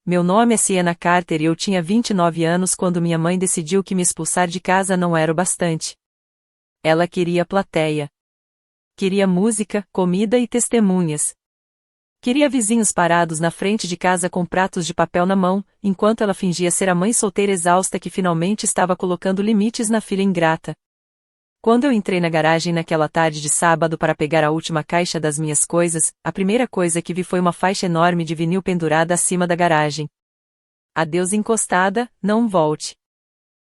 Meu nome é Sienna Carter e eu tinha 29 anos quando minha mãe decidiu que me expulsar de casa não era o bastante. Ela queria plateia. Queria música, comida e testemunhas. Queria vizinhos parados na frente de casa com pratos de papel na mão, enquanto ela fingia ser a mãe solteira exausta que finalmente estava colocando limites na filha ingrata. Quando eu entrei na garagem naquela tarde de sábado para pegar a última caixa das minhas coisas, a primeira coisa que vi foi uma faixa enorme de vinil pendurada acima da garagem. Adeus encostada, não volte.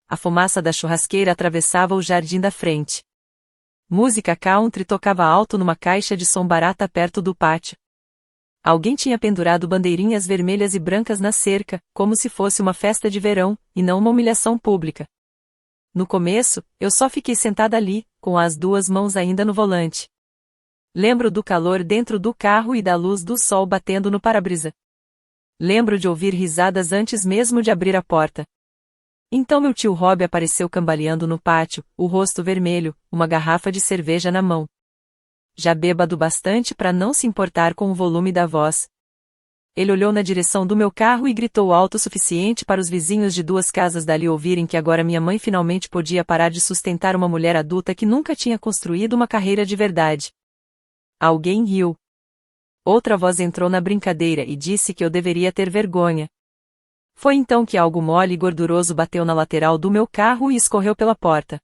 A fumaça da churrasqueira atravessava o jardim da frente. Música country tocava alto numa caixa de som barata perto do pátio. Alguém tinha pendurado bandeirinhas vermelhas e brancas na cerca, como se fosse uma festa de verão, e não uma humilhação pública. No começo, eu só fiquei sentada ali, com as duas mãos ainda no volante. Lembro do calor dentro do carro e da luz do sol batendo no para-brisa. Lembro de ouvir risadas antes mesmo de abrir a porta. Então meu tio Rob apareceu cambaleando no pátio, o rosto vermelho, uma garrafa de cerveja na mão. Já bêbado bastante para não se importar com o volume da voz. Ele olhou na direção do meu carro e gritou alto o suficiente para os vizinhos de duas casas dali ouvirem que agora minha mãe finalmente podia parar de sustentar uma mulher adulta que nunca tinha construído uma carreira de verdade. Alguém riu. Outra voz entrou na brincadeira e disse que eu deveria ter vergonha. Foi então que algo mole e gorduroso bateu na lateral do meu carro e escorreu pela porta.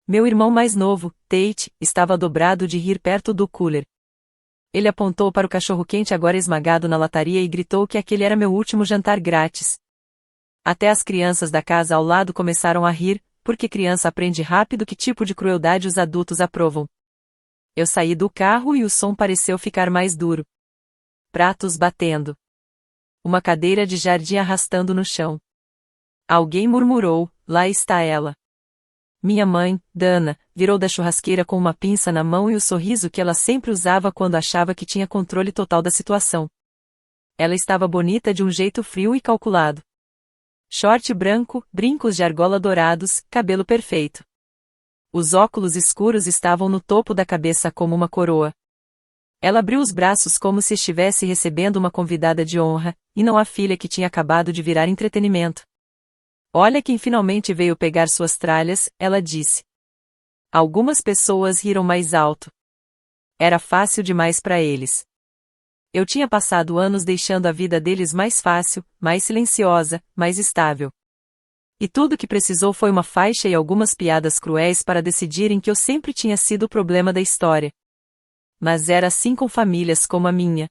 Meu irmão mais novo, Tate, estava dobrado de rir perto do cooler. Ele apontou para o cachorro-quente agora esmagado na lataria e gritou que aquele era meu último jantar grátis. Até as crianças da casa ao lado começaram a rir, porque criança aprende rápido que tipo de crueldade os adultos aprovam. Eu saí do carro e o som pareceu ficar mais duro. Pratos batendo. Uma cadeira de jardim arrastando no chão. Alguém murmurou, lá está ela. Minha mãe, Dana, virou da churrasqueira com uma pinça na mão e o sorriso que ela sempre usava quando achava que tinha controle total da situação. Ela estava bonita de um jeito frio e calculado. Short branco, brincos de argola dourados, cabelo perfeito. Os óculos escuros estavam no topo da cabeça como uma coroa. Ela abriu os braços como se estivesse recebendo uma convidada de honra, e não a filha que tinha acabado de virar entretenimento. Olha quem finalmente veio pegar suas tralhas, ela disse. Algumas pessoas riram mais alto. Era fácil demais para eles. Eu tinha passado anos deixando a vida deles mais fácil, mais silenciosa, mais estável. E tudo que precisou foi uma faixa e algumas piadas cruéis para decidirem que eu sempre tinha sido o problema da história. Mas era assim com famílias como a minha.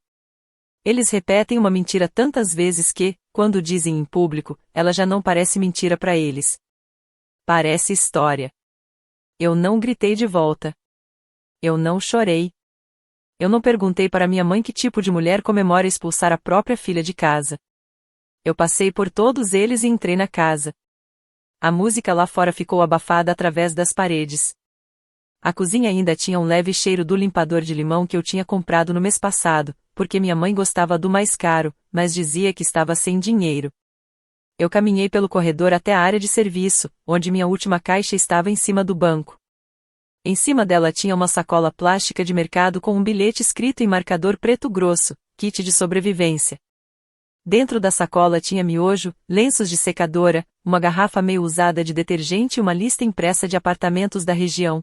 Eles repetem uma mentira tantas vezes que, quando dizem em público, ela já não parece mentira para eles. Parece história. Eu não gritei de volta. Eu não chorei. Eu não perguntei para minha mãe que tipo de mulher comemora expulsar a própria filha de casa. Eu passei por todos eles e entrei na casa. A música lá fora ficou abafada através das paredes. A cozinha ainda tinha um leve cheiro do limpador de limão que eu tinha comprado no mês passado, porque minha mãe gostava do mais caro, mas dizia que estava sem dinheiro. Eu caminhei pelo corredor até a área de serviço, onde minha última caixa estava em cima do banco. Em cima dela tinha uma sacola plástica de mercado com um bilhete escrito em marcador preto grosso, kit de sobrevivência. Dentro da sacola tinha miojo, lenços de secadora, uma garrafa meio usada de detergente e uma lista impressa de apartamentos da região.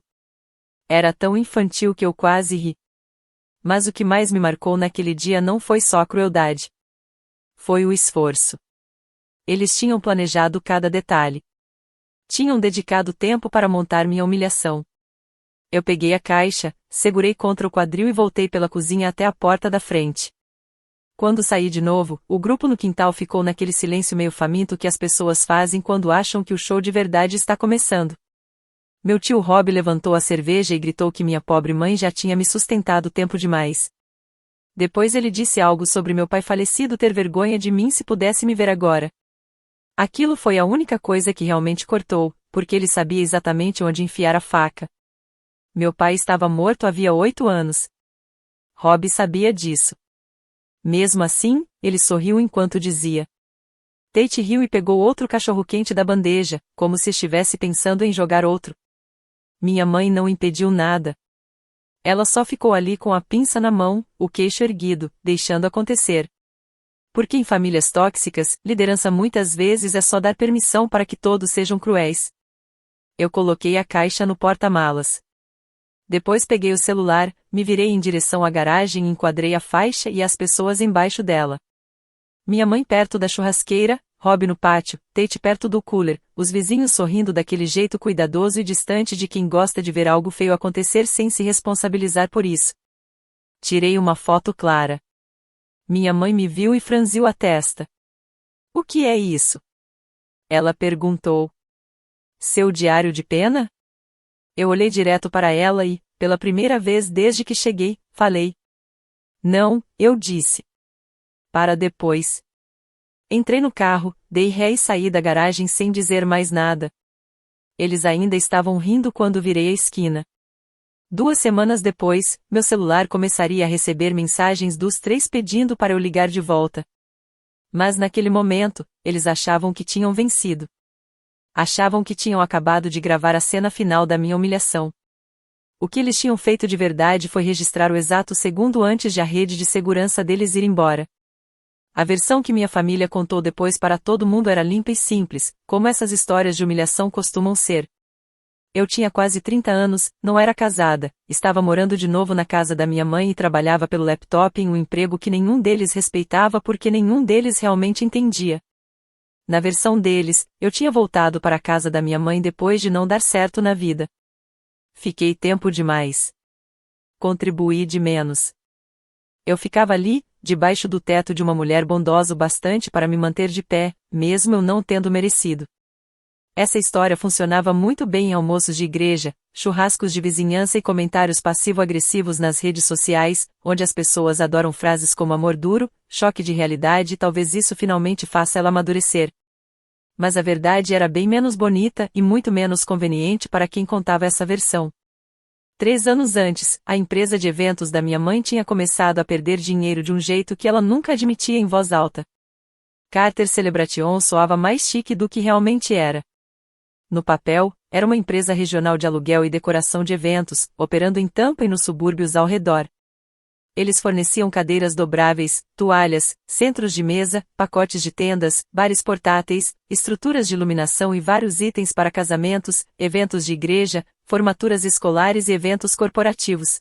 Era tão infantil que eu quase ri. Mas o que mais me marcou naquele dia não foi só a crueldade. Foi o esforço. Eles tinham planejado cada detalhe. Tinham dedicado tempo para montar minha humilhação. Eu peguei a caixa, segurei contra o quadril e voltei pela cozinha até a porta da frente. Quando saí de novo, o grupo no quintal ficou naquele silêncio meio faminto que as pessoas fazem quando acham que o show de verdade está começando. Meu tio Rob levantou a cerveja e gritou que minha pobre mãe já tinha me sustentado tempo demais. Depois ele disse algo sobre meu pai falecido ter vergonha de mim se pudesse me ver agora. Aquilo foi a única coisa que realmente cortou, porque ele sabia exatamente onde enfiar a faca. Meu pai estava morto havia 8 anos. Rob sabia disso. Mesmo assim, ele sorriu enquanto dizia. Tate riu e pegou outro cachorro-quente da bandeja, como se estivesse pensando em jogar outro. Minha mãe não impediu nada. Ela só ficou ali com a pinça na mão, o queixo erguido, deixando acontecer. Porque em famílias tóxicas, liderança muitas vezes é só dar permissão para que todos sejam cruéis. Eu coloquei a caixa no porta-malas. Depois peguei o celular, me virei em direção à garagem e enquadrei a faixa e as pessoas embaixo dela. Minha mãe perto da churrasqueira, Rob no pátio, Tate perto do cooler, os vizinhos sorrindo daquele jeito cuidadoso e distante de quem gosta de ver algo feio acontecer sem se responsabilizar por isso. Tirei uma foto clara. Minha mãe me viu e franziu a testa. O que é isso? Ela perguntou. Seu diário de pena? Eu olhei direto para ela e, pela primeira vez desde que cheguei, falei. Não, eu disse. Para depois. Entrei no carro, dei ré e saí da garagem sem dizer mais nada. Eles ainda estavam rindo quando virei a esquina. 2 semanas depois, meu celular começaria a receber mensagens dos 3 pedindo para eu ligar de volta. Mas naquele momento, eles achavam que tinham vencido. Achavam que tinham acabado de gravar a cena final da minha humilhação. O que eles tinham feito de verdade foi registrar o exato segundo antes de a rede de segurança deles ir embora. A versão que minha família contou depois para todo mundo era limpa e simples, como essas histórias de humilhação costumam ser. Eu tinha quase 30 anos, não era casada, estava morando de novo na casa da minha mãe e trabalhava pelo laptop em um emprego que nenhum deles respeitava porque nenhum deles realmente entendia. Na versão deles, eu tinha voltado para a casa da minha mãe depois de não dar certo na vida. Fiquei tempo demais. Contribuí de menos. Eu ficava ali, debaixo do teto de uma mulher bondosa o bastante para me manter de pé, mesmo eu não tendo merecido. Essa história funcionava muito bem em almoços de igreja, churrascos de vizinhança e comentários passivo-agressivos nas redes sociais, onde as pessoas adoram frases como amor duro, choque de realidade e talvez isso finalmente faça ela amadurecer. Mas a verdade era bem menos bonita e muito menos conveniente para quem contava essa versão. 3 anos antes, a empresa de eventos da minha mãe tinha começado a perder dinheiro de um jeito que ela nunca admitia em voz alta. Carter Celebration soava mais chique do que realmente era. No papel, era uma empresa regional de aluguel e decoração de eventos, operando em Tampa e nos subúrbios ao redor. Eles forneciam cadeiras dobráveis, toalhas, centros de mesa, pacotes de tendas, bares portáteis, estruturas de iluminação e vários itens para casamentos, eventos de igreja, formaturas escolares e eventos corporativos.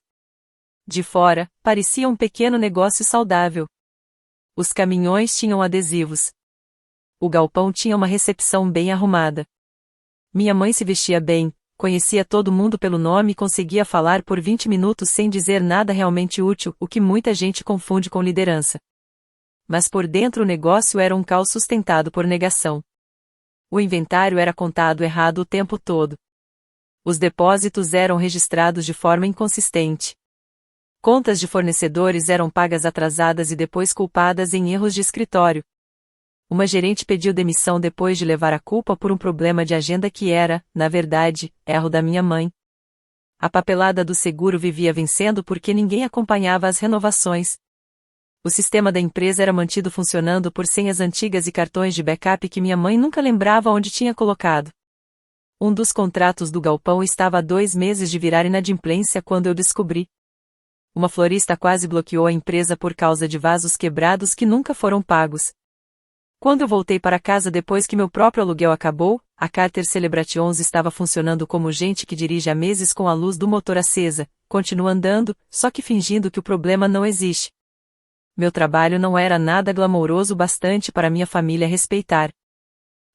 De fora, parecia um pequeno negócio saudável. Os caminhões tinham adesivos. O galpão tinha uma recepção bem arrumada. Minha mãe se vestia bem, conhecia todo mundo pelo nome e conseguia falar por 20 minutos sem dizer nada realmente útil, o que muita gente confunde com liderança. Mas por dentro o negócio era um caos sustentado por negação. O inventário era contado errado o tempo todo. Os depósitos eram registrados de forma inconsistente. Contas de fornecedores eram pagas atrasadas e depois culpadas em erros de escritório. Uma gerente pediu demissão depois de levar a culpa por um problema de agenda que era, na verdade, erro da minha mãe. A papelada do seguro vivia vencendo porque ninguém acompanhava as renovações. O sistema da empresa era mantido funcionando por senhas antigas e cartões de backup que minha mãe nunca lembrava onde tinha colocado. Um dos contratos do galpão estava há 2 meses de virar inadimplência quando eu descobri. Uma florista quase bloqueou a empresa por causa de vasos quebrados que nunca foram pagos. Quando eu voltei para casa depois que meu próprio aluguel acabou, a Carter Celebrations estava funcionando como gente que dirige há meses com a luz do motor acesa, continua andando, só que fingindo que o problema não existe. Meu trabalho não era nada glamouroso bastante para minha família respeitar.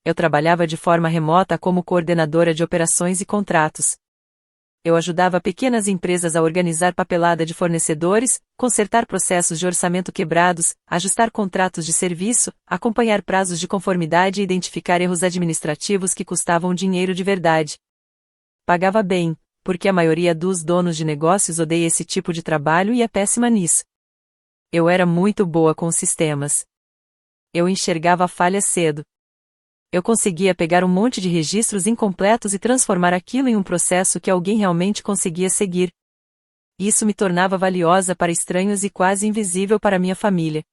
Eu trabalhava de forma remota como coordenadora de operações e contratos. Eu ajudava pequenas empresas a organizar papelada de fornecedores, consertar processos de orçamento quebrados, ajustar contratos de serviço, acompanhar prazos de conformidade e identificar erros administrativos que custavam dinheiro de verdade. Pagava bem, porque a maioria dos donos de negócios odeia esse tipo de trabalho e é péssima nisso. Eu era muito boa com sistemas. Eu enxergava falhas cedo. Eu conseguia pegar um monte de registros incompletos e transformar aquilo em um processo que alguém realmente conseguia seguir. Isso me tornava valiosa para estranhos e quase invisível para minha família.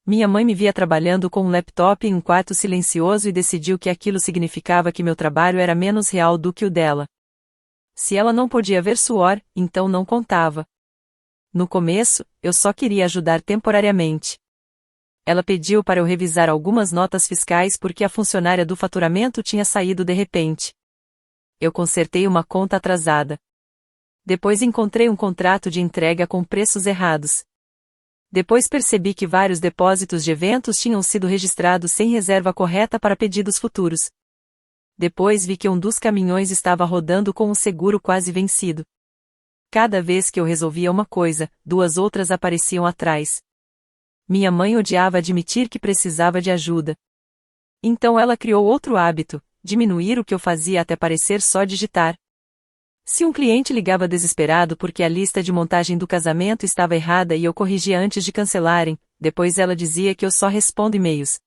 Minha mãe me via trabalhando com um laptop em um quarto silencioso e decidiu que aquilo significava que meu trabalho era menos real do que o dela. Se ela não podia ver suor, então não contava. No começo, eu só queria ajudar temporariamente. Ela pediu para eu revisar algumas notas fiscais porque a funcionária do faturamento tinha saído de repente. Eu consertei uma conta atrasada. Depois encontrei um contrato de entrega com preços errados. Depois percebi que vários depósitos de eventos tinham sido registrados sem reserva correta para pedidos futuros. Depois vi que um dos caminhões estava rodando com o seguro quase vencido. Cada vez que eu resolvia uma coisa, duas outras apareciam atrás. Minha mãe odiava admitir que precisava de ajuda. Então ela criou outro hábito, diminuir o que eu fazia até parecer só digitar. Se um cliente ligava desesperado porque a lista de montagem do casamento estava errada e eu corrigia antes de cancelarem, depois ela dizia que eu só respondo e-mails.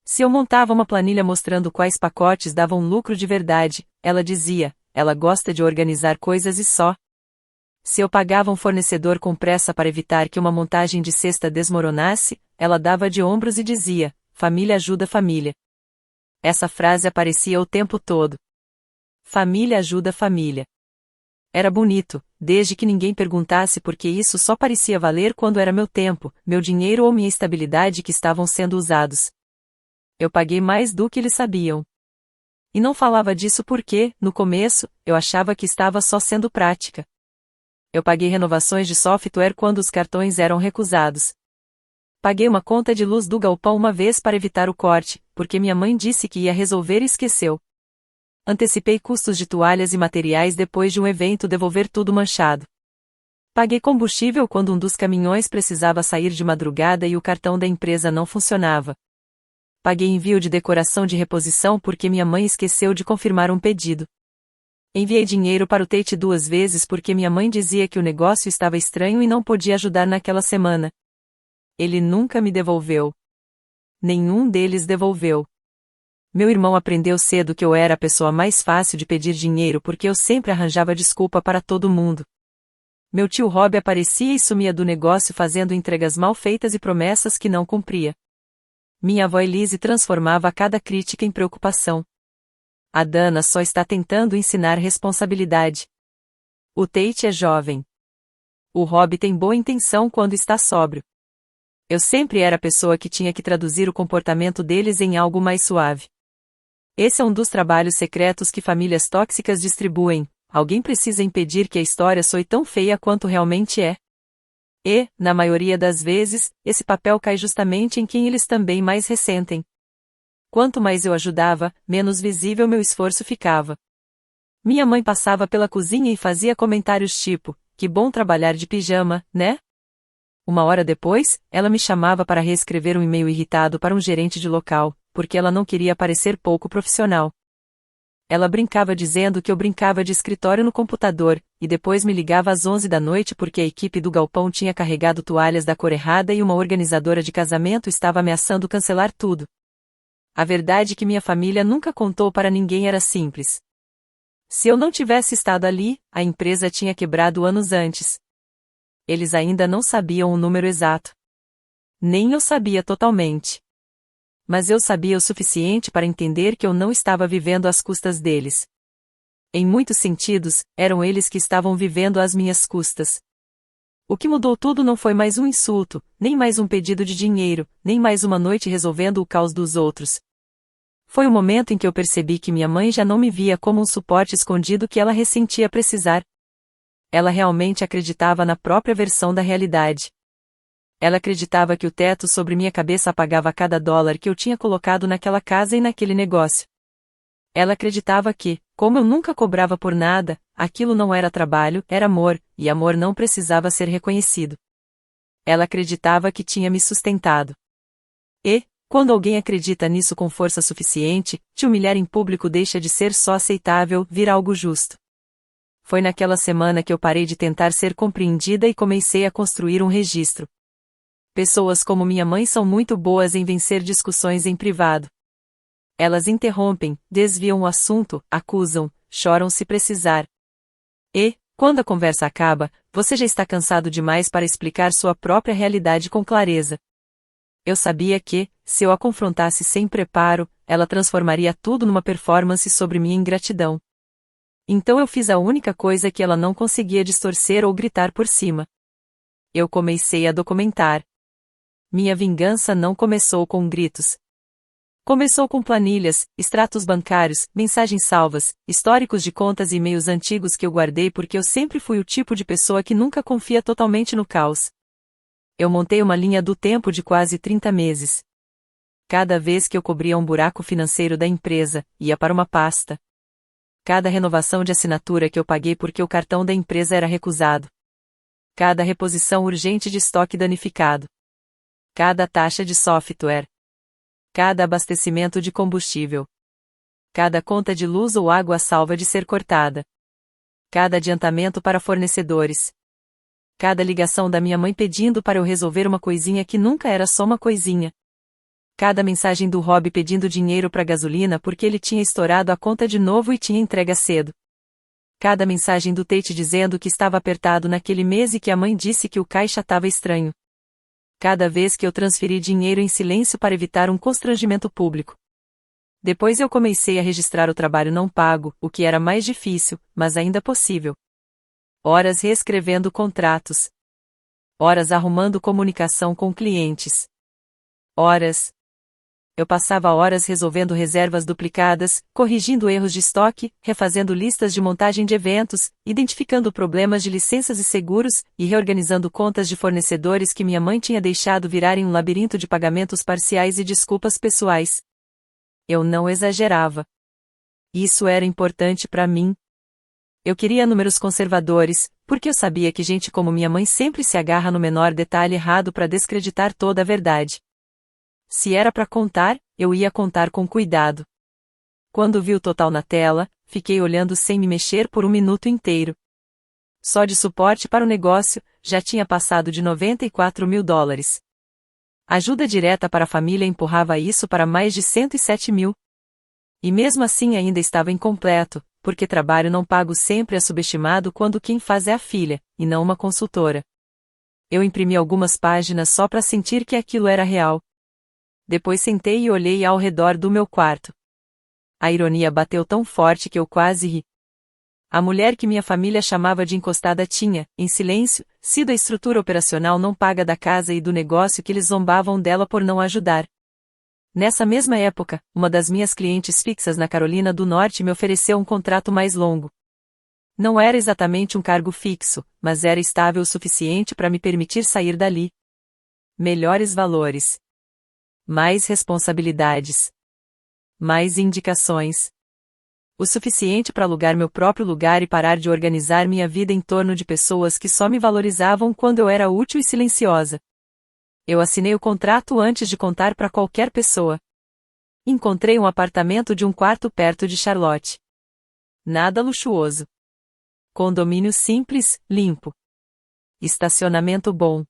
Se eu montava uma planilha mostrando quais pacotes davam lucro de verdade, ela dizia, ela gosta de organizar coisas e só. Se eu pagava um fornecedor com pressa para evitar que uma montagem de cesta desmoronasse, ela dava de ombros e dizia, família ajuda família. Essa frase aparecia o tempo todo. Família ajuda família. Era bonito, desde que ninguém perguntasse porque isso só parecia valer quando era meu tempo, meu dinheiro ou minha estabilidade que estavam sendo usados. Eu paguei mais do que eles sabiam. E não falava disso porque, no começo, eu achava que estava só sendo prática. Eu paguei renovações de software quando os cartões eram recusados. Paguei uma conta de luz do galpão uma vez para evitar o corte, porque minha mãe disse que ia resolver e esqueceu. Antecipei custos de toalhas e materiais depois de um evento devolver tudo manchado. Paguei combustível quando um dos caminhões precisava sair de madrugada e o cartão da empresa não funcionava. Paguei envio de decoração de reposição porque minha mãe esqueceu de confirmar um pedido. Enviei dinheiro para o Tate 2 vezes porque minha mãe dizia que o negócio estava estranho e não podia ajudar naquela semana. Ele nunca me devolveu. Nenhum deles devolveu. Meu irmão aprendeu cedo que eu era a pessoa mais fácil de pedir dinheiro porque eu sempre arranjava desculpa para todo mundo. Meu tio Rob aparecia e sumia do negócio fazendo entregas mal feitas e promessas que não cumpria. Minha avó Elise transformava cada crítica em preocupação. A Dana só está tentando ensinar responsabilidade. O Tate é jovem. O Rob tem boa intenção quando está sóbrio. Eu sempre era a pessoa que tinha que traduzir o comportamento deles em algo mais suave. Esse é um dos trabalhos secretos que famílias tóxicas distribuem. Alguém precisa impedir que a história soe tão feia quanto realmente é. E, na maioria das vezes, esse papel cai justamente em quem eles também mais ressentem. Quanto mais eu ajudava, menos visível meu esforço ficava. Minha mãe passava pela cozinha e fazia comentários tipo, que bom trabalhar de pijama, né? Uma hora depois, ela me chamava para reescrever um e-mail irritado para um gerente de local, porque ela não queria parecer pouco profissional. Ela brincava dizendo que eu brincava de escritório no computador, e depois me ligava às 11 da noite porque a equipe do galpão tinha carregado toalhas da cor errada e uma organizadora de casamento estava ameaçando cancelar tudo. A verdade que minha família nunca contou para ninguém era simples. Se eu não tivesse estado ali, a empresa tinha quebrado anos antes. Eles ainda não sabiam o número exato. Nem eu sabia totalmente. Mas eu sabia o suficiente para entender que eu não estava vivendo às custas deles. Em muitos sentidos, eram eles que estavam vivendo às minhas custas. O que mudou tudo não foi mais um insulto, nem mais um pedido de dinheiro, nem mais uma noite resolvendo o caos dos outros. Foi o momento em que eu percebi que minha mãe já não me via como um suporte escondido que ela ressentia precisar. Ela realmente acreditava na própria versão da realidade. Ela acreditava que o teto sobre minha cabeça apagava cada dólar que eu tinha colocado naquela casa e naquele negócio. Ela acreditava que, como eu nunca cobrava por nada, aquilo não era trabalho, era amor, e amor não precisava ser reconhecido. Ela acreditava que tinha me sustentado. E, quando alguém acredita nisso com força suficiente, te humilhar em público deixa de ser só aceitável, vira algo justo. Foi naquela semana que eu parei de tentar ser compreendida e comecei a construir um registro. Pessoas como minha mãe são muito boas em vencer discussões em privado. Elas interrompem, desviam o assunto, acusam, choram se precisar. E, quando a conversa acaba, você já está cansado demais para explicar sua própria realidade com clareza. Eu sabia que, se eu a confrontasse sem preparo, ela transformaria tudo numa performance sobre minha ingratidão. Então eu fiz a única coisa que ela não conseguia distorcer ou gritar por cima. Eu comecei a documentar. Minha vingança não começou com gritos. Começou com planilhas, extratos bancários, mensagens salvas, históricos de contas e e-mails antigos que eu guardei porque eu sempre fui o tipo de pessoa que nunca confia totalmente no caos. Eu montei uma linha do tempo de quase 30 meses. Cada vez que eu cobria um buraco financeiro da empresa, ia para uma pasta. Cada renovação de assinatura que eu paguei porque o cartão da empresa era recusado. Cada reposição urgente de estoque danificado. Cada taxa de software. Cada abastecimento de combustível. Cada conta de luz ou água salva de ser cortada. Cada adiantamento para fornecedores. Cada ligação da minha mãe pedindo para eu resolver uma coisinha que nunca era só uma coisinha. Cada mensagem do Rob pedindo dinheiro para gasolina porque ele tinha estourado a conta de novo e tinha entrega cedo. Cada mensagem do Tate dizendo que estava apertado naquele mês e que a mãe disse que o caixa estava estranho. Cada vez que eu transferi dinheiro em silêncio para evitar um constrangimento público. Depois eu comecei a registrar o trabalho não pago, o que era mais difícil, mas ainda possível. Horas reescrevendo contratos. Horas arrumando comunicação com clientes. Horas. Eu passava horas resolvendo reservas duplicadas, corrigindo erros de estoque, refazendo listas de montagem de eventos, identificando problemas de licenças e seguros, e reorganizando contas de fornecedores que minha mãe tinha deixado virarem um labirinto de pagamentos parciais e desculpas pessoais. Eu não exagerava. Isso era importante para mim. Eu queria números conservadores, porque eu sabia que gente como minha mãe sempre se agarra no menor detalhe errado para descreditar toda a verdade. Se era para contar, eu ia contar com cuidado. Quando vi o total na tela, fiquei olhando sem me mexer por um minuto inteiro. Só de suporte para o negócio, já tinha passado de $94.000. Ajuda direta para a família empurrava isso para mais de 107 mil. E mesmo assim ainda estava incompleto, porque trabalho não pago sempre é subestimado quando quem faz é a filha, e não uma consultora. Eu imprimi algumas páginas só para sentir que aquilo era real. Depois sentei e olhei ao redor do meu quarto. A ironia bateu tão forte que eu quase ri. A mulher que minha família chamava de encostada tinha, em silêncio, sido a estrutura operacional não paga da casa e do negócio que eles zombavam dela por não ajudar. Nessa mesma época, uma das minhas clientes fixas na Carolina do Norte me ofereceu um contrato mais longo. Não era exatamente um cargo fixo, mas era estável o suficiente para me permitir sair dali. Melhores valores. Mais responsabilidades. Mais indicações. O suficiente para alugar meu próprio lugar e parar de organizar minha vida em torno de pessoas que só me valorizavam quando eu era útil e silenciosa. Eu assinei o contrato antes de contar para qualquer pessoa. Encontrei um apartamento de um quarto perto de Charlotte. Nada luxuoso. Condomínio simples, limpo. Estacionamento bom.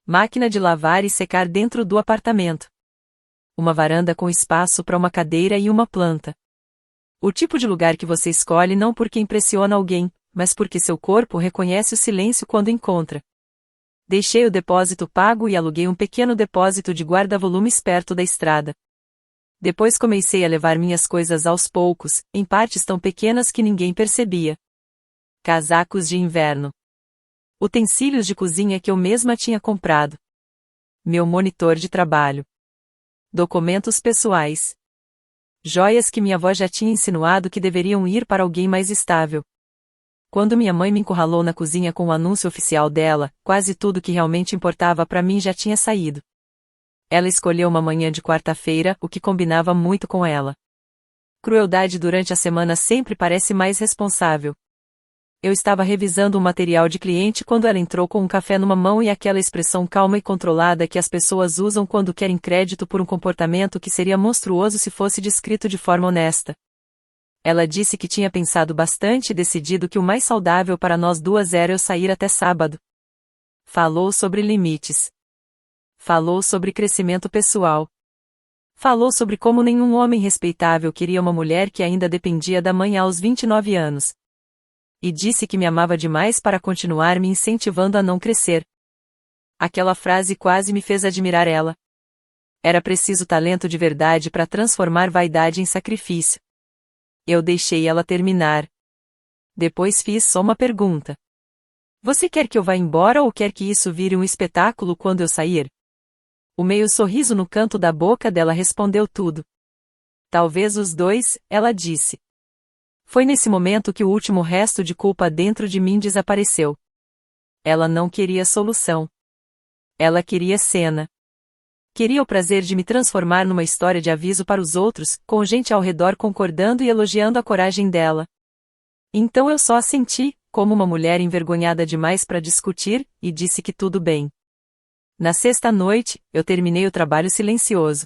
Máquina de lavar e secar dentro do apartamento. Uma varanda com espaço para uma cadeira e uma planta. O tipo de lugar que você escolhe não porque impressiona alguém, mas porque seu corpo reconhece o silêncio quando encontra. Deixei o depósito pago e aluguei um pequeno depósito de guarda-volumes perto da estrada. Depois comecei a levar minhas coisas aos poucos, em partes tão pequenas que ninguém percebia. Casacos de inverno. Utensílios de cozinha que eu mesma tinha comprado. Meu monitor de trabalho. Documentos pessoais. Joias que minha avó já tinha insinuado que deveriam ir para alguém mais estável. Quando minha mãe me encurralou na cozinha com o anúncio oficial dela, quase tudo que realmente importava para mim já tinha saído. Ela escolheu uma manhã de quarta-feira, o que combinava muito com ela. Crueldade durante a semana sempre parece mais responsável. Eu estava revisando um material de cliente quando ela entrou com um café numa mão e aquela expressão calma e controlada que as pessoas usam quando querem crédito por um comportamento que seria monstruoso se fosse descrito de forma honesta. Ela disse que tinha pensado bastante e decidido que o mais saudável para nós duas era eu sair até sábado. Falou sobre limites. Falou sobre crescimento pessoal. Falou sobre como nenhum homem respeitável queria uma mulher que ainda dependia da mãe aos 29 anos. E disse que me amava demais para continuar me incentivando a não crescer. Aquela frase quase me fez admirar ela. Era preciso talento de verdade para transformar vaidade em sacrifício. Eu deixei ela terminar. Depois fiz só uma pergunta. Você quer que eu vá embora ou quer que isso vire um espetáculo quando eu sair? O meio sorriso no canto da boca dela respondeu tudo. Talvez os dois, ela disse. Foi nesse momento que o último resto de culpa dentro de mim desapareceu. Ela não queria solução. Ela queria cena. Queria o prazer de me transformar numa história de aviso para os outros, com gente ao redor concordando e elogiando a coragem dela. Então eu só assenti, como uma mulher envergonhada demais para discutir, e disse que tudo bem. Na sexta noite, eu terminei o trabalho silencioso.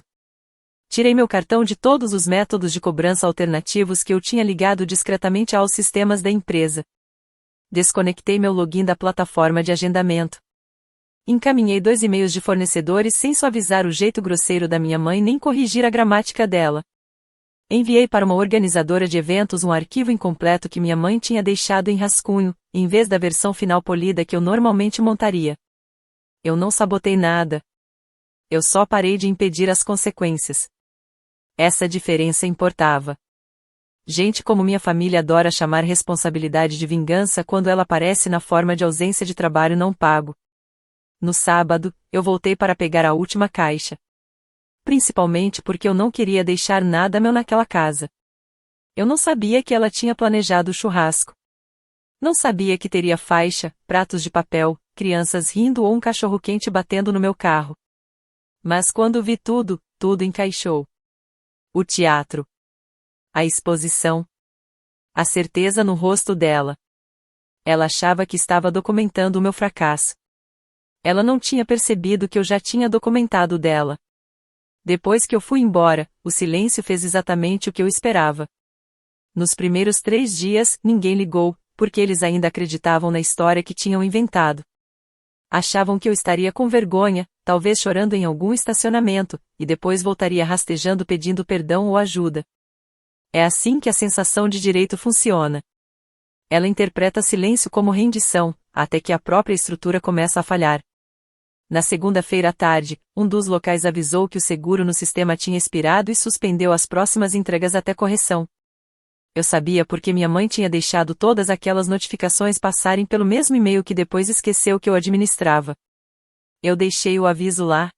Tirei meu cartão de todos os métodos de cobrança alternativos que eu tinha ligado discretamente aos sistemas da empresa. Desconectei meu login da plataforma de agendamento. Encaminhei 2 e-mails de fornecedores sem suavizar o jeito grosseiro da minha mãe nem corrigir a gramática dela. Enviei para uma organizadora de eventos um arquivo incompleto que minha mãe tinha deixado em rascunho, em vez da versão final polida que eu normalmente montaria. Eu não sabotei nada. Eu só parei de impedir as consequências. Essa diferença importava. Gente como minha família adora chamar responsabilidade de vingança quando ela aparece na forma de ausência de trabalho não pago. No sábado, eu voltei para pegar a última caixa. Principalmente porque eu não queria deixar nada meu naquela casa. Eu não sabia que ela tinha planejado o churrasco. Não sabia que teria faixa, pratos de papel, crianças rindo ou um cachorro-quente batendo no meu carro. Mas quando vi tudo, tudo encaixou. O teatro. A exposição. A certeza no rosto dela. Ela achava que estava documentando o meu fracasso. Ela não tinha percebido que eu já tinha documentado o dela. Depois que eu fui embora, o silêncio fez exatamente o que eu esperava. Nos primeiros 3 dias, ninguém ligou, porque eles ainda acreditavam na história que tinham inventado. Achavam que eu estaria com vergonha, talvez chorando em algum estacionamento, e depois voltaria rastejando pedindo perdão ou ajuda. É assim que a sensação de direito funciona. Ela interpreta silêncio como rendição, até que a própria estrutura começa a falhar. Na segunda-feira à tarde, um dos locais avisou que o seguro no sistema tinha expirado e suspendeu as próximas entregas até correção. Eu sabia porque minha mãe tinha deixado todas aquelas notificações passarem pelo mesmo e-mail que depois esqueceu que eu administrava. Eu deixei o aviso lá.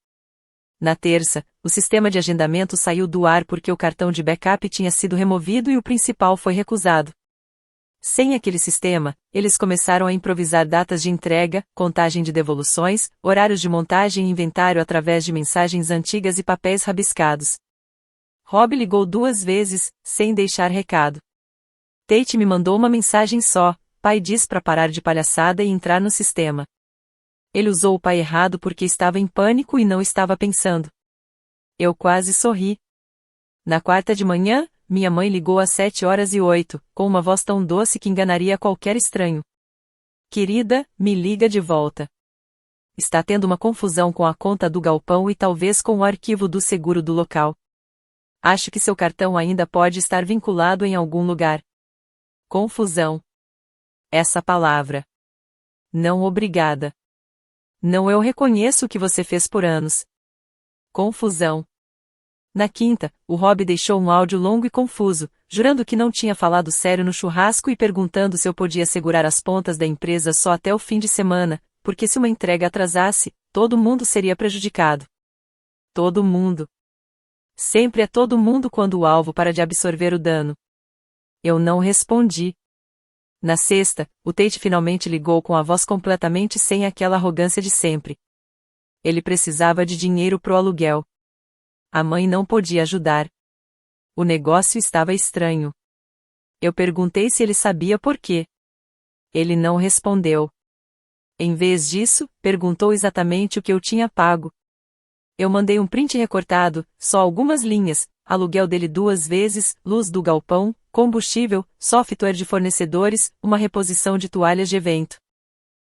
Na terça, o sistema de agendamento saiu do ar porque o cartão de backup tinha sido removido e o principal foi recusado. Sem aquele sistema, eles começaram a improvisar datas de entrega, contagem de devoluções, horários de montagem e inventário através de mensagens antigas e papéis rabiscados. Rob ligou 2 vezes, sem deixar recado. Tate me mandou uma mensagem só: pai diz para parar de palhaçada e entrar no sistema. Ele usou o pai errado porque estava em pânico e não estava pensando. Eu quase sorri. Na quarta de manhã, minha mãe ligou às 7h08, com uma voz tão doce que enganaria qualquer estranho. Querida, me liga de volta. Está tendo uma confusão com a conta do galpão e talvez com o arquivo do seguro do local. Acho que seu cartão ainda pode estar vinculado em algum lugar. Confusão. Essa palavra. Não obrigada. Não, eu reconheço o que você fez por anos. Confusão. Na quinta, o Rob deixou um áudio longo e confuso, jurando que não tinha falado sério no churrasco e perguntando se eu podia segurar as pontas da empresa só até o fim de semana, porque se uma entrega atrasasse, todo mundo seria prejudicado. Todo mundo. Sempre é todo mundo quando o alvo para de absorver o dano. Eu não respondi. Na sexta, o Tate finalmente ligou com a voz completamente sem aquela arrogância de sempre. Ele precisava de dinheiro pro aluguel. A mãe não podia ajudar. O negócio estava estranho. Eu perguntei se ele sabia por quê. Ele não respondeu. Em vez disso, perguntou exatamente o que eu tinha pago. Eu mandei um print recortado, só algumas linhas: aluguel dele 2 vezes, luz do galpão, combustível, software de fornecedores, uma reposição de toalhas de evento.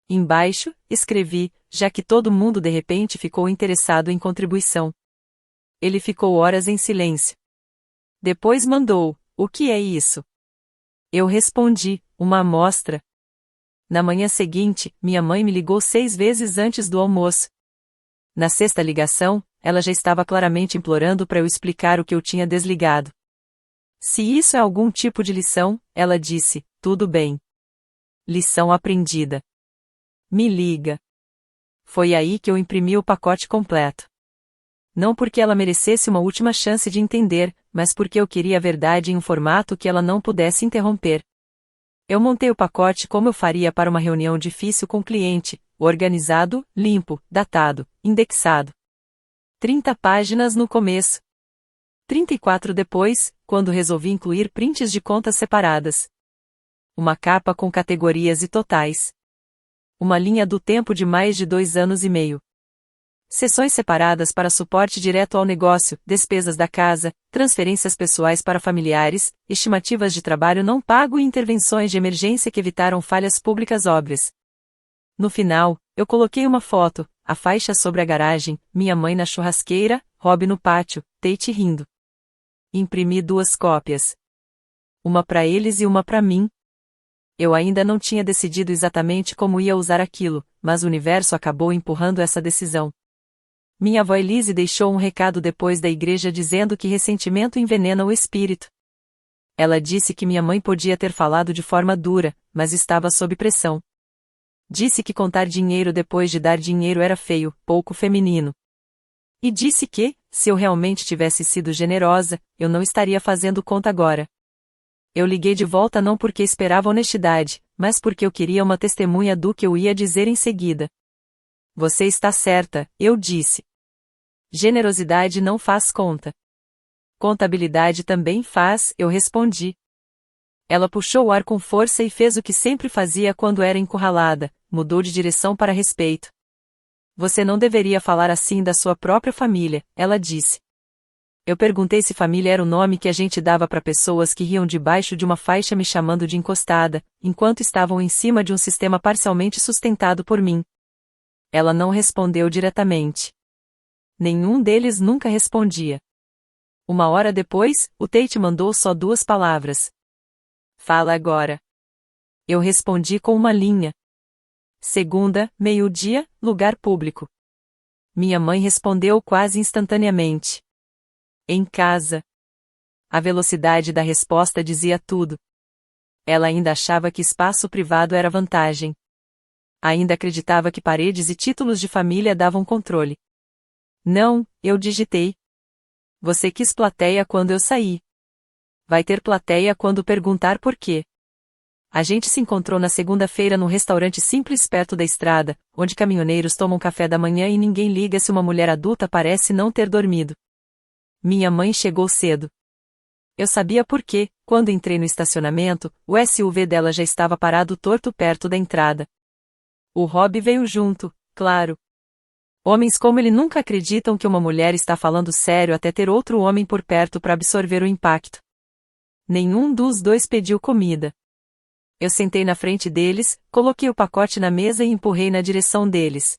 Embaixo, escrevi: já que todo mundo de repente ficou interessado em contribuição. Ele ficou horas em silêncio. Depois mandou: o que é isso? Eu respondi: uma amostra. Na manhã seguinte, minha mãe me ligou 6 vezes antes do almoço. Na sexta ligação, ela já estava claramente implorando para eu explicar o que eu tinha desligado. Se isso é algum tipo de lição, ela disse, tudo bem. Lição aprendida. Me liga. Foi aí que eu imprimi o pacote completo. Não porque ela merecesse uma última chance de entender, mas porque eu queria a verdade em um formato que ela não pudesse interromper. Eu montei o pacote como eu faria para uma reunião difícil com o cliente, organizado, limpo, datado, indexado. 30 páginas no começo. 34 depois, quando resolvi incluir prints de contas separadas. Uma capa com categorias e totais. Uma linha do tempo de mais de 2 anos e meio. Seções separadas para suporte direto ao negócio, despesas da casa, transferências pessoais para familiares, estimativas de trabalho não pago e intervenções de emergência que evitaram falhas públicas óbvias. No final, eu coloquei uma foto, a faixa sobre a garagem, minha mãe na churrasqueira, Rob no pátio, Tate rindo. Imprimi 2 cópias. Uma para eles e uma para mim. Eu ainda não tinha decidido exatamente como ia usar aquilo, mas o universo acabou empurrando essa decisão. Minha avó Elise deixou um recado depois da igreja dizendo que ressentimento envenena o espírito. Ela disse que minha mãe podia ter falado de forma dura, mas estava sob pressão. Disse que contar dinheiro depois de dar dinheiro era feio, pouco feminino. E disse que, se eu realmente tivesse sido generosa, eu não estaria fazendo conta agora. Eu liguei de volta não porque esperava honestidade, mas porque eu queria uma testemunha do que eu ia dizer em seguida. Você está certa, eu disse. Generosidade não faz conta. Contabilidade também faz, eu respondi. Ela puxou o ar com força e fez o que sempre fazia quando era encurralada, mudou de direção para respeito. Você não deveria falar assim da sua própria família, ela disse. Eu perguntei se família era o nome que a gente dava para pessoas que riam debaixo de uma faixa me chamando de encostada, enquanto estavam em cima de um sistema parcialmente sustentado por mim. Ela não respondeu diretamente. Nenhum deles nunca respondia. 1 hora depois, o Tate mandou só 2 palavras. Fala agora. Eu respondi com uma linha. Segunda, meio-dia, lugar público. Minha mãe respondeu quase instantaneamente. Em casa. A velocidade da resposta dizia tudo. Ela ainda achava que espaço privado era vantagem. Ainda acreditava que paredes e títulos de família davam controle. Não, eu digitei. Você quis plateia quando eu saí. Vai ter plateia quando perguntar por quê. A gente se encontrou na segunda-feira num restaurante simples perto da estrada, onde caminhoneiros tomam café da manhã e ninguém liga se uma mulher adulta parece não ter dormido. Minha mãe chegou cedo. Eu sabia por quê, quando entrei no estacionamento, o SUV dela já estava parado torto perto da entrada. O Rob veio junto, claro. Homens como ele nunca acreditam que uma mulher está falando sério até ter outro homem por perto para absorver o impacto. Nenhum dos 2 pediu comida. Eu sentei na frente deles, coloquei o pacote na mesa e empurrei na direção deles.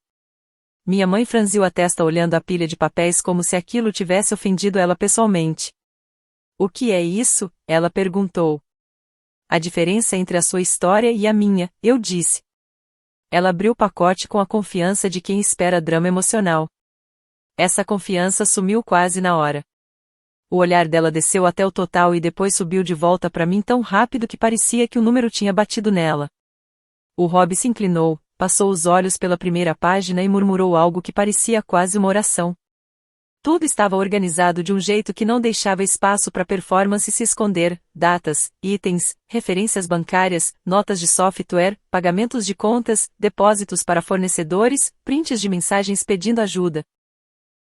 Minha mãe franziu a testa olhando a pilha de papéis como se aquilo tivesse ofendido ela pessoalmente. O que é isso? Ela perguntou. A diferença entre a sua história e a minha, eu disse. Ela abriu o pacote com a confiança de quem espera drama emocional. Essa confiança sumiu quase na hora. O olhar dela desceu até o total e depois subiu de volta para mim tão rápido que parecia que o número tinha batido nela. O Rob se inclinou, passou os olhos pela primeira página e murmurou algo que parecia quase uma oração. Tudo estava organizado de um jeito que não deixava espaço para performance se esconder, datas, itens, referências bancárias, notas de software, pagamentos de contas, depósitos para fornecedores, prints de mensagens pedindo ajuda.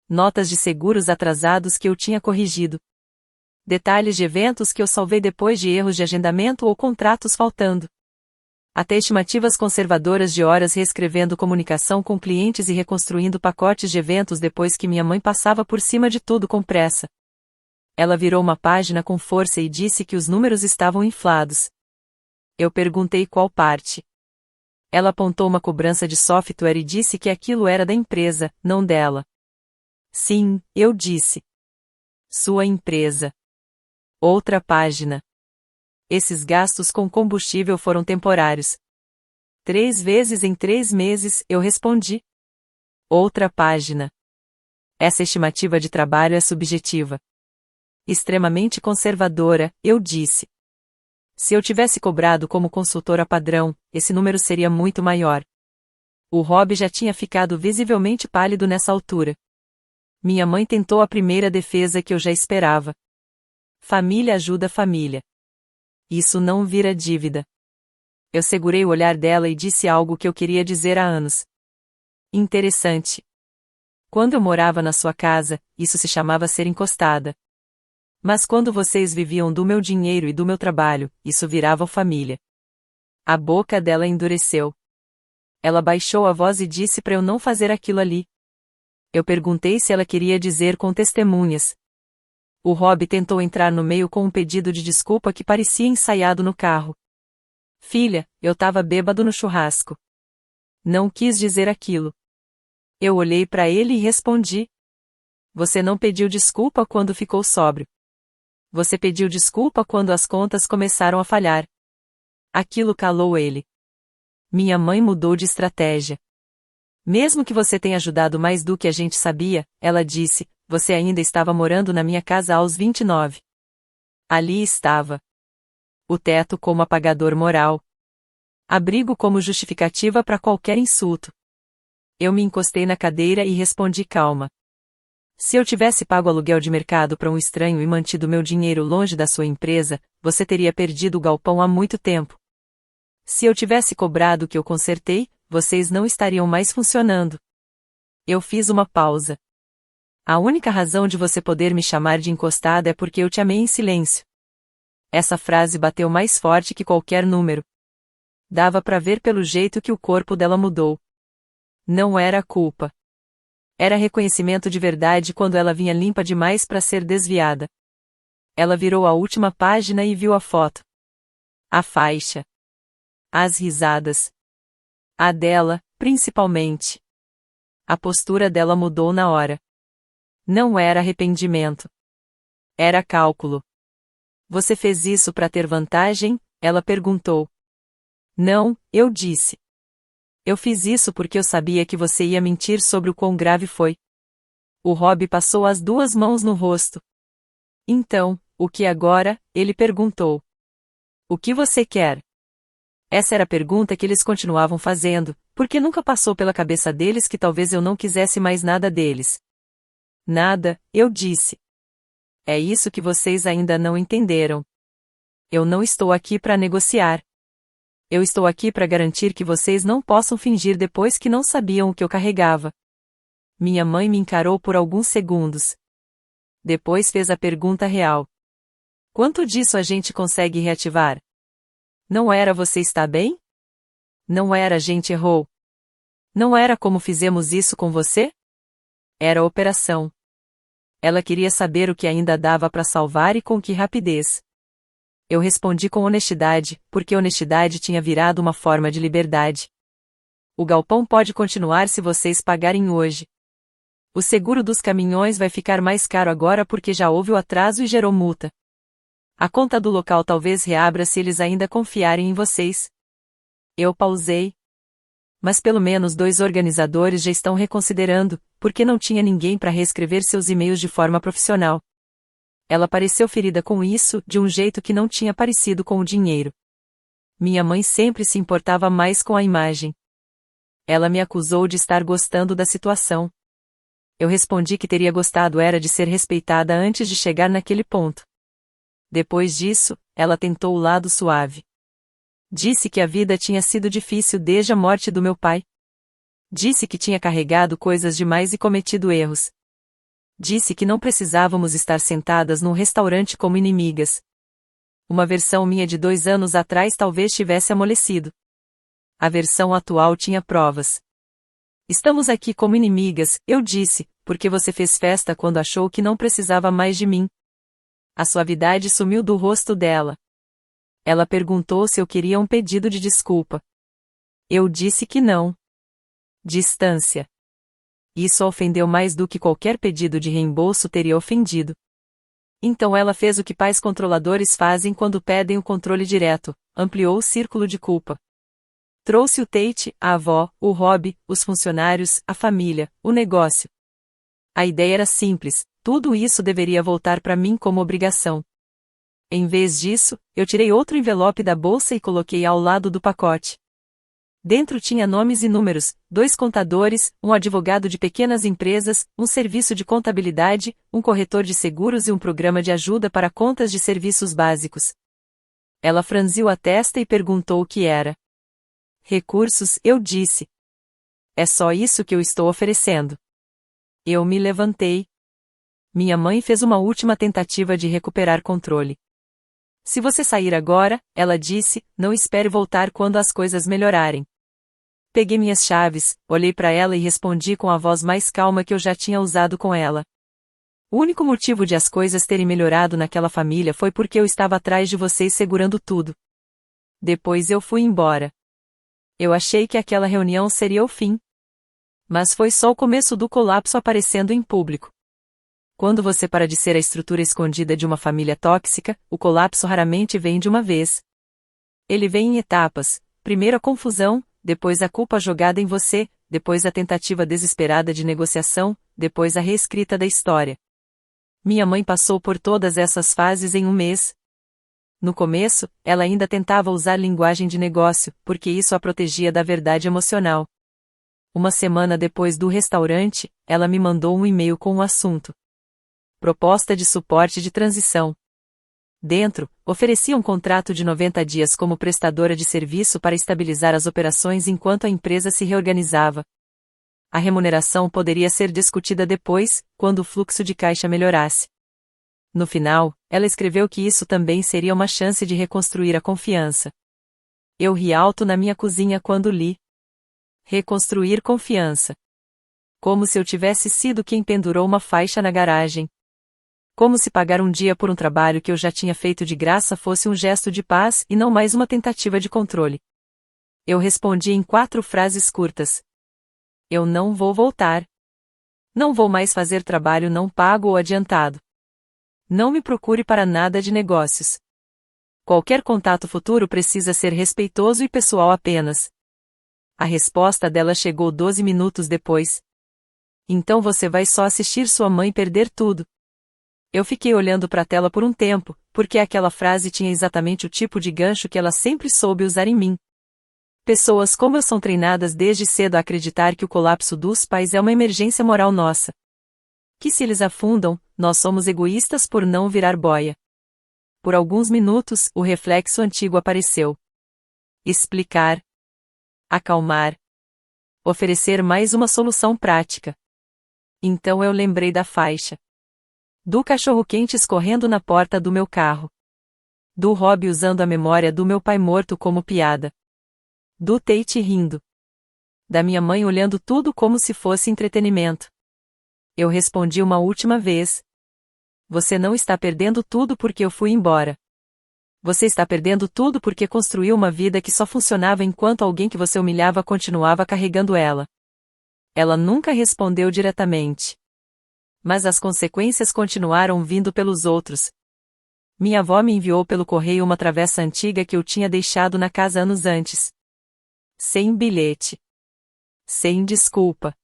Notas de seguros atrasados que eu tinha corrigido. Detalhes de eventos que eu salvei depois de erros de agendamento ou contratos faltando. Até estimativas conservadoras de horas reescrevendo comunicação com clientes e reconstruindo pacotes de eventos depois que minha mãe passava por cima de tudo com pressa. Ela virou uma página com força e disse que os números estavam inflados. Eu perguntei qual parte. Ela apontou uma cobrança de software e disse que aquilo era da empresa, não dela. Sim, eu disse. Sua empresa. Outra página. Esses gastos com combustível foram temporários. 3 vezes em 3 meses, eu respondi. Outra página. Essa estimativa de trabalho é subjetiva. Extremamente conservadora, eu disse. Se eu tivesse cobrado como consultora padrão, esse número seria muito maior. O Rob já tinha ficado visivelmente pálido nessa altura. Minha mãe tentou a primeira defesa que eu já esperava. Família ajuda família. Isso não vira dívida. Eu segurei o olhar dela e disse algo que eu queria dizer há anos. Interessante. Quando eu morava na sua casa, isso se chamava ser encostada. Mas quando vocês viviam do meu dinheiro e do meu trabalho, isso virava família. A boca dela endureceu. Ela baixou a voz e disse para eu não fazer aquilo ali. Eu perguntei se ela queria dizer com testemunhas. O Rob tentou entrar no meio com um pedido de desculpa que parecia ensaiado no carro. Filha, eu tava bêbado no churrasco. Não quis dizer aquilo. Eu olhei para ele e respondi. Você não pediu desculpa quando ficou sóbrio. Você pediu desculpa quando as contas começaram a falhar. Aquilo calou ele. Minha mãe mudou de estratégia. Mesmo que você tenha ajudado mais do que a gente sabia, ela disse, você ainda estava morando na minha casa aos 29. Ali estava. O teto como apagador moral. Abrigo como justificativa para qualquer insulto. Eu me encostei na cadeira e respondi calma. Se eu tivesse pago aluguel de mercado para um estranho e mantido meu dinheiro longe da sua empresa, você teria perdido o galpão há muito tempo. Se eu tivesse cobrado o que eu consertei, vocês não estariam mais funcionando. Eu fiz uma pausa. A única razão de você poder me chamar de encostada é porque eu te amei em silêncio. Essa frase bateu mais forte que qualquer número. Dava para ver pelo jeito que o corpo dela mudou. Não era culpa. Era reconhecimento de verdade quando ela vinha limpa demais para ser desviada. Ela virou a última página e viu a foto. A faixa. As risadas. A dela, principalmente. A postura dela mudou na hora. Não era arrependimento. Era cálculo. Você fez isso para ter vantagem? Ela perguntou. Não, eu disse. Eu fiz isso porque eu sabia que você ia mentir sobre o quão grave foi. O Rob passou as duas mãos no rosto. Então, o que agora? Ele perguntou. O que você quer? Essa era a pergunta que eles continuavam fazendo, porque nunca passou pela cabeça deles que talvez eu não quisesse mais nada deles. Nada, eu disse. É isso que vocês ainda não entenderam. Eu não estou aqui para negociar. Eu estou aqui para garantir que vocês não possam fingir depois que não sabiam o que eu carregava. Minha mãe me encarou por alguns segundos. Depois fez a pergunta real. Quanto disso a gente consegue reativar? Não era você está bem? Não era a gente errou? Não era como fizemos isso com você? Era operação. Ela queria saber o que ainda dava para salvar e com que rapidez. Eu respondi com honestidade, porque honestidade tinha virado uma forma de liberdade. O galpão pode continuar se vocês pagarem hoje. O seguro dos caminhões vai ficar mais caro agora porque já houve o atraso e gerou multa. A conta do local talvez reabra se eles ainda confiarem em vocês. Eu pausei. Mas pelo menos 2 organizadores já estão reconsiderando, porque não tinha ninguém para reescrever seus e-mails de forma profissional. Ela pareceu ferida com isso, de um jeito que não tinha parecido com o dinheiro. Minha mãe sempre se importava mais com a imagem. Ela me acusou de estar gostando da situação. Eu respondi que teria gostado era de ser respeitada antes de chegar naquele ponto. Depois disso, ela tentou o lado suave. Disse que a vida tinha sido difícil desde a morte do meu pai. Disse que tinha carregado coisas demais e cometido erros. Disse que não precisávamos estar sentadas num restaurante como inimigas. Uma versão minha de 2 anos atrás talvez tivesse amolecido. A versão atual tinha provas. Estamos aqui como inimigas, eu disse, porque você fez festa quando achou que não precisava mais de mim. A suavidade sumiu do rosto dela. Ela perguntou se eu queria um pedido de desculpa. Eu disse que não. Distância. Isso a ofendeu mais do que qualquer pedido de reembolso teria ofendido. Então ela fez o que pais controladores fazem quando pedem o controle direto, ampliou o círculo de culpa. Trouxe o Tate, a avó, o Rob, os funcionários, a família, o negócio. A ideia era simples, tudo isso deveria voltar para mim como obrigação. Em vez disso, eu tirei outro envelope da bolsa e coloquei ao lado do pacote. Dentro tinha nomes e números, 2 contadores, um advogado de pequenas empresas, um serviço de contabilidade, um corretor de seguros e um programa de ajuda para contas de serviços básicos. Ela franziu a testa e perguntou o que era. Recursos, eu disse. É só isso que eu estou oferecendo. Eu me levantei. Minha mãe fez uma última tentativa de recuperar controle. Se você sair agora, ela disse, não espere voltar quando as coisas melhorarem. Peguei minhas chaves, olhei para ela e respondi com a voz mais calma que eu já tinha usado com ela. O único motivo de as coisas terem melhorado naquela família foi porque eu estava atrás de vocês segurando tudo. Depois eu fui embora. Eu achei que aquela reunião seria o fim. Mas foi só o começo do colapso aparecendo em público. Quando você para de ser a estrutura escondida de uma família tóxica, o colapso raramente vem de uma vez. Ele vem em etapas, primeiro a confusão, depois a culpa jogada em você, depois a tentativa desesperada de negociação, depois a reescrita da história. Minha mãe passou por todas essas fases em um mês. No começo, ela ainda tentava usar linguagem de negócio, porque isso a protegia da verdade emocional. Uma semana depois do restaurante, ela me mandou um e-mail com o assunto. Proposta de suporte de transição. Dentro, oferecia um contrato de 90 dias como prestadora de serviço para estabilizar as operações enquanto a empresa se reorganizava. A remuneração poderia ser discutida depois, quando o fluxo de caixa melhorasse. No final, ela escreveu que isso também seria uma chance de reconstruir a confiança. Eu ri alto na minha cozinha quando li. Reconstruir confiança. Como se eu tivesse sido quem pendurou uma faixa na garagem. Como se pagar um dia por um trabalho que eu já tinha feito de graça fosse um gesto de paz e não mais uma tentativa de controle. Eu respondi em 4 frases curtas. Eu não vou voltar. Não vou mais fazer trabalho não pago ou adiantado. Não me procure para nada de negócios. Qualquer contato futuro precisa ser respeitoso e pessoal apenas. A resposta dela chegou 12 minutos depois. Então você vai só assistir sua mãe perder tudo. Eu fiquei olhando para a tela por um tempo, porque aquela frase tinha exatamente o tipo de gancho que ela sempre soube usar em mim. Pessoas como eu são treinadas desde cedo a acreditar que o colapso dos pais é uma emergência moral nossa. Que se eles afundam, nós somos egoístas por não virar boia. Por alguns minutos, o reflexo antigo apareceu. Explicar. Acalmar. Oferecer mais uma solução prática. Então eu lembrei da faixa. Do cachorro-quente escorrendo na porta do meu carro. Do Rob usando a memória do meu pai morto como piada. Do Tate rindo. Da minha mãe olhando tudo como se fosse entretenimento. Eu respondi uma última vez. Você não está perdendo tudo porque eu fui embora. Você está perdendo tudo porque construiu uma vida que só funcionava enquanto alguém que você humilhava continuava carregando ela. Ela nunca respondeu diretamente. Mas as consequências continuaram vindo pelos outros. Minha avó me enviou pelo correio uma travessa antiga que eu tinha deixado na casa anos antes. Sem bilhete. Sem desculpa.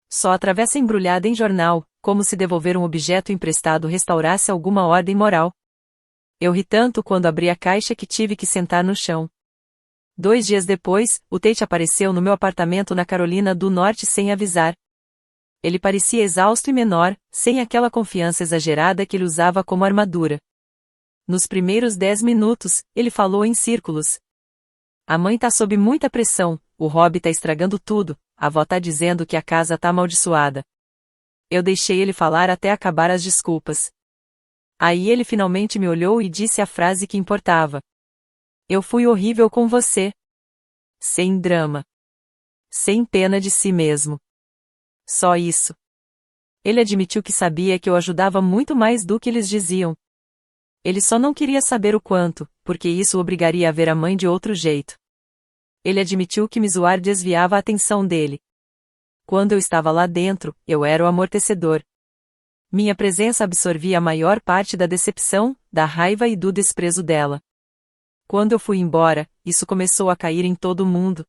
Só a travessa embrulhada em jornal, como se devolver um objeto emprestado restaurasse alguma ordem moral. Eu ri tanto quando abri a caixa que tive que sentar no chão. 2 dias depois, o Tate apareceu no meu apartamento na Carolina do Norte sem avisar. Ele parecia exausto e menor, sem aquela confiança exagerada que ele usava como armadura. Nos primeiros 10 minutos, ele falou em círculos. A mãe tá sob muita pressão, o Rob tá estragando tudo, a avó tá dizendo que a casa tá amaldiçoada. Eu deixei ele falar até acabar as desculpas. Aí ele finalmente me olhou e disse a frase que importava. Eu fui horrível com você. Sem drama. Sem pena de si mesmo. Só isso. Ele admitiu que sabia que eu ajudava muito mais do que eles diziam. Ele só não queria saber o quanto, porque isso o obrigaria a ver a mãe de outro jeito. Ele admitiu que me zoar desviava a atenção dele. Quando eu estava lá dentro, eu era o amortecedor. Minha presença absorvia a maior parte da decepção, da raiva e do desprezo dela. Quando eu fui embora, isso começou a cair em todo mundo.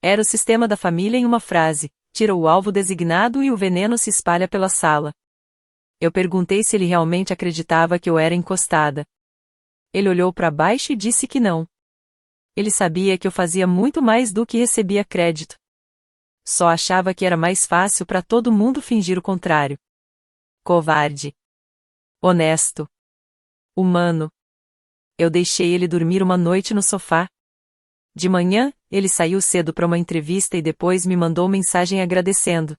Era o sistema da família em uma frase: tira o alvo designado e o veneno se espalha pela sala. Eu perguntei se ele realmente acreditava que eu era encostada. Ele olhou para baixo e disse que não. Ele sabia que eu fazia muito mais do que recebia crédito. Só achava que era mais fácil para todo mundo fingir o contrário. Covarde. Honesto. Humano. Eu deixei ele dormir uma noite no sofá. De manhã, ele saiu cedo para uma entrevista e depois me mandou mensagem agradecendo.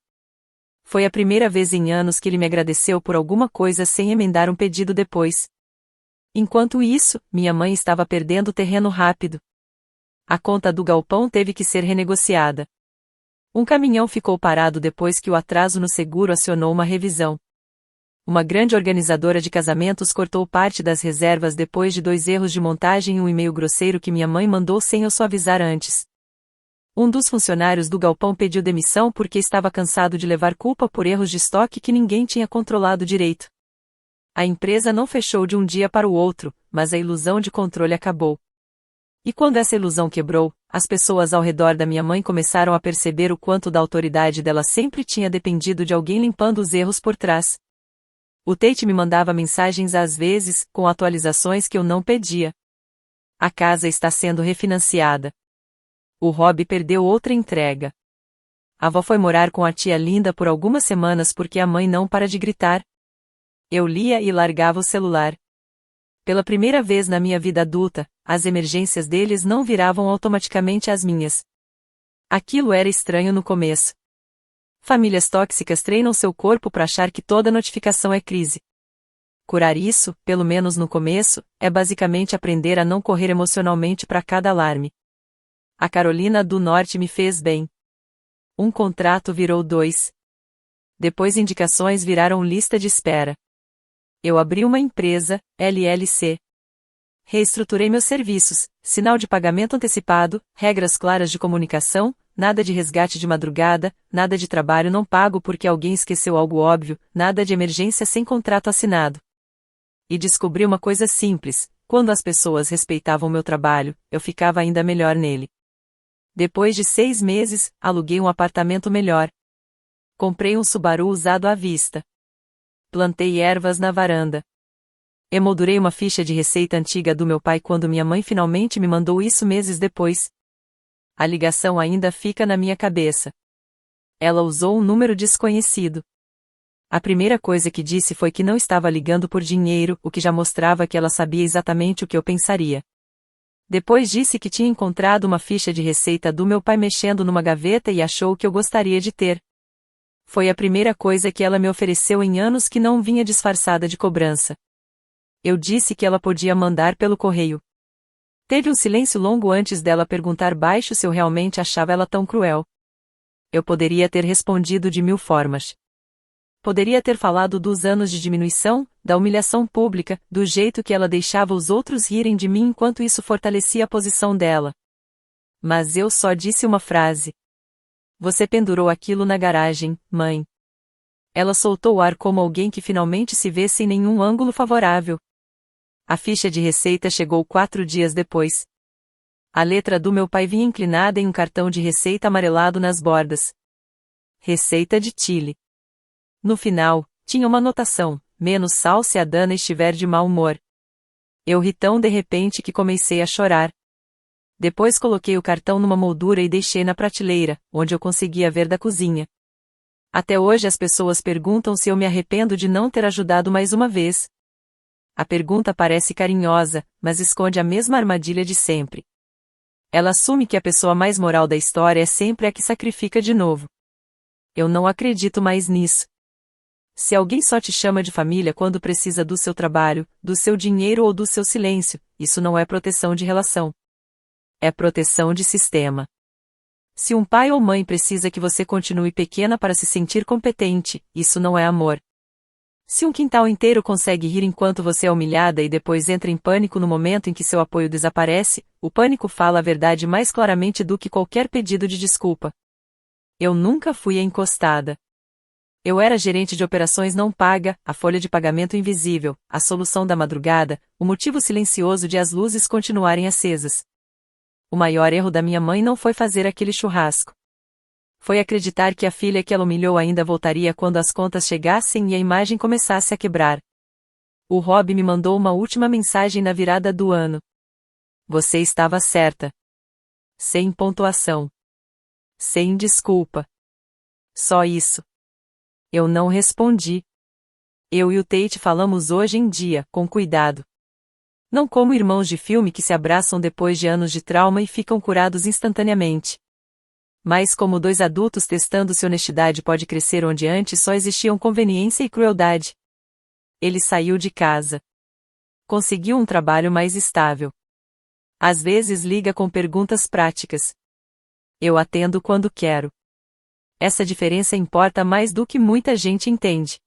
Foi a primeira vez em anos que ele me agradeceu por alguma coisa sem emendar um pedido depois. Enquanto isso, minha mãe estava perdendo terreno rápido. A conta do galpão teve que ser renegociada. Um caminhão ficou parado depois que o atraso no seguro acionou uma revisão. Uma grande organizadora de casamentos cortou parte das reservas depois de 2 erros de montagem e um e-mail grosseiro que minha mãe mandou sem eu só avisar antes. Um dos funcionários do galpão pediu demissão porque estava cansado de levar culpa por erros de estoque que ninguém tinha controlado direito. A empresa não fechou de um dia para o outro, mas a ilusão de controle acabou. E quando essa ilusão quebrou, as pessoas ao redor da minha mãe começaram a perceber o quanto da autoridade dela sempre tinha dependido de alguém limpando os erros por trás. O Tate me mandava mensagens às vezes, com atualizações que eu não pedia. A casa está sendo refinanciada. O Rob perdeu outra entrega. A avó foi morar com a tia Linda por algumas semanas porque a mãe não para de gritar. Eu lia e largava o celular. Pela primeira vez na minha vida adulta, as emergências deles não viravam automaticamente as minhas. Aquilo era estranho no começo. Famílias tóxicas treinam seu corpo para achar que toda notificação é crise. Curar isso, pelo menos no começo, é basicamente aprender a não correr emocionalmente para cada alarme. A Carolina do Norte me fez bem. Um contrato virou 2. Depois indicações viraram lista de espera. Eu abri uma empresa, LLC. Reestruturei meus serviços, sinal de pagamento antecipado, regras claras de comunicação, nada de resgate de madrugada, nada de trabalho não pago porque alguém esqueceu algo óbvio, nada de emergência sem contrato assinado. E descobri uma coisa simples: quando as pessoas respeitavam meu trabalho, eu ficava ainda melhor nele. Depois de 6 meses, aluguei um apartamento melhor. Comprei um Subaru usado à vista. Plantei ervas na varanda. Emoldurei uma ficha de receita antiga do meu pai quando minha mãe finalmente me mandou isso meses depois. A ligação ainda fica na minha cabeça. Ela usou um número desconhecido. A primeira coisa que disse foi que não estava ligando por dinheiro, o que já mostrava que ela sabia exatamente o que eu pensaria. Depois disse que tinha encontrado uma ficha de receita do meu pai mexendo numa gaveta e achou que eu gostaria de ter. Foi a primeira coisa que ela me ofereceu em anos que não vinha disfarçada de cobrança. Eu disse que ela podia mandar pelo correio. Teve um silêncio longo antes dela perguntar baixo se eu realmente achava ela tão cruel. Eu poderia ter respondido de 1000 formas. Poderia ter falado dos anos de diminuição, da humilhação pública, do jeito que ela deixava os outros rirem de mim enquanto isso fortalecia a posição dela. Mas eu só disse uma frase. Você pendurou aquilo na garagem, mãe. Ela soltou o ar como alguém que finalmente se vê sem nenhum ângulo favorável. A ficha de receita chegou 4 dias depois. A letra do meu pai vinha inclinada em um cartão de receita amarelado nas bordas. Receita de Chile. No final, tinha uma anotação: menos sal se a Dana estiver de mau humor. Eu ri tão de repente que comecei a chorar. Depois coloquei o cartão numa moldura e deixei na prateleira, onde eu conseguia ver da cozinha. Até hoje as pessoas perguntam se eu me arrependo de não ter ajudado mais uma vez. A pergunta parece carinhosa, mas esconde a mesma armadilha de sempre. Ela assume que a pessoa mais moral da história é sempre a que sacrifica de novo. Eu não acredito mais nisso. Se alguém só te chama de família quando precisa do seu trabalho, do seu dinheiro ou do seu silêncio, isso não é proteção de relação. É proteção de sistema. Se um pai ou mãe precisa que você continue pequena para se sentir competente, isso não é amor. Se um quintal inteiro consegue rir enquanto você é humilhada e depois entra em pânico no momento em que seu apoio desaparece, o pânico fala a verdade mais claramente do que qualquer pedido de desculpa. Eu nunca fui a encostada. Eu era gerente de operações não paga, a folha de pagamento invisível, a solução da madrugada, o motivo silencioso de as luzes continuarem acesas. O maior erro da minha mãe não foi fazer aquele churrasco. Foi acreditar que a filha que ela humilhou ainda voltaria quando as contas chegassem e a imagem começasse a quebrar. O Rob me mandou uma última mensagem na virada do ano. Você estava certa. Sem pontuação. Sem desculpa. Só isso. Eu não respondi. Eu e o Tate falamos hoje em dia, com cuidado. Não como irmãos de filme que se abraçam depois de anos de trauma e ficam curados instantaneamente. Mas como dois adultos testando se honestidade pode crescer onde antes só existiam conveniência e crueldade. Ele saiu de casa. Conseguiu um trabalho mais estável. Às vezes liga com perguntas práticas. Eu atendo quando quero. Essa diferença importa mais do que muita gente entende.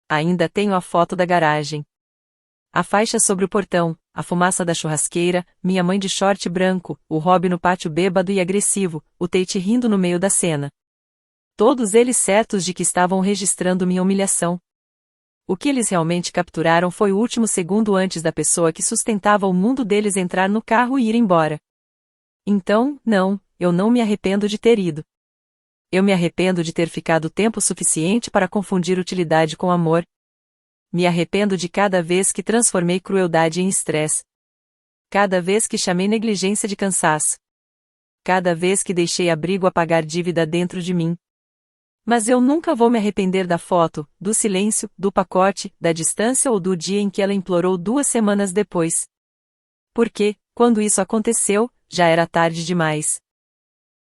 Ainda tenho a foto da garagem. A faixa sobre o portão, a fumaça da churrasqueira, minha mãe de short branco, o Rob no pátio bêbado e agressivo, o Tate rindo no meio da cena. Todos eles certos de que estavam registrando minha humilhação. O que eles realmente capturaram foi o último segundo antes da pessoa que sustentava o mundo deles entrar no carro e ir embora. Então, não, eu não me arrependo de ter ido. Eu me arrependo de ter ficado tempo suficiente para confundir utilidade com amor. Me arrependo de cada vez que transformei crueldade em estresse. Cada vez que chamei negligência de cansaço. Cada vez que deixei abrigo apagar dívida dentro de mim. Mas eu nunca vou me arrepender da foto, do silêncio, do pacote, da distância ou do dia em que ela implorou 2 semanas depois. Porque, quando isso aconteceu, já era tarde demais.